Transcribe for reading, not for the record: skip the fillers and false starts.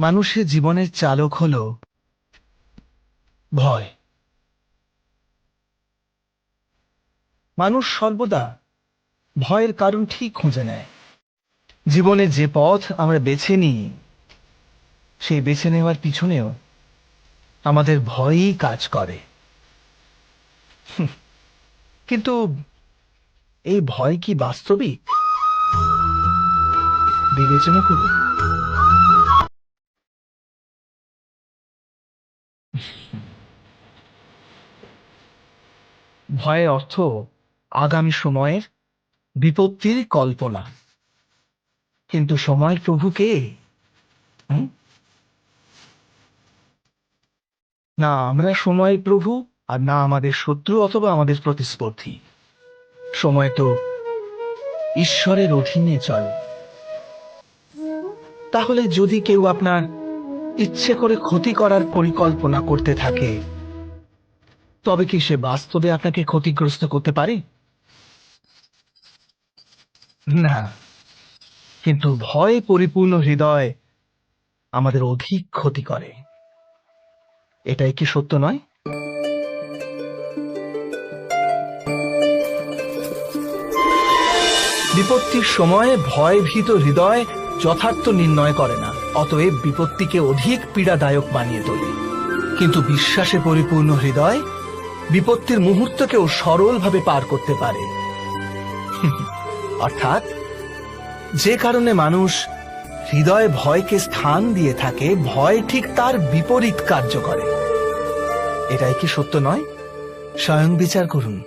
মানুষের জীবনের চালক হল ভয়। মানুষ সর্বদা ভয়ের কারণ ঠিক খুঁজে নেয়। জীবনে যে পথ আমরা বেছে নিই, সেই বেছে নেওয়ার পিছনেও আমাদের ভয়ই কাজ করে। কিন্তু এই ভয় কি বাস্তবিক? বিবেচনা করুন। ভয়ের অর্থ আগামী সময়ের বিপত্তির কল্পনা। কিন্তু সময়ের প্রভু কে? হুম? না আমরা সময়ের প্রভু, আর না আমাদের শত্রু অথবা আমাদের প্রতিস্পর্ধী। সময় তো ঈশ্বরের অধীনে চলে। তাহলে যদি কেউ আপনার ইচ্ছে করে ক্ষতি করার পরিকল্পনা করতে থাকে, তবে কি সে বাস্তবে আপনাকে ক্ষতিগ্রস্ত করতে পারে? না। কিন্তু ভয়ে পরিপূর্ণ হৃদয় আমাদের অধিক ক্ষতি করে। এটাই কি সত্য নয়? বিপত্তির সময় ভয়ভীত হৃদয় যথার্থ নির্ণয় করে না, অতএব বিপত্তিকে অধিক পীড়াদায়ক বানিয়ে তোলে। কিন্তু বিশ্বাসে পরিপূর্ণ হৃদয় বিপত্তির মুহূর্তকেও সরলভাবে পার করতে পারে। অর্থাৎ যে কারণে মানুষ হৃদয়ে ভয়কে স্থান দিয়ে থাকে, ভয় ঠিক তার বিপরীত কার্য করে। এটাই কি সত্য নয়? স্বয়ং বিচার করুন।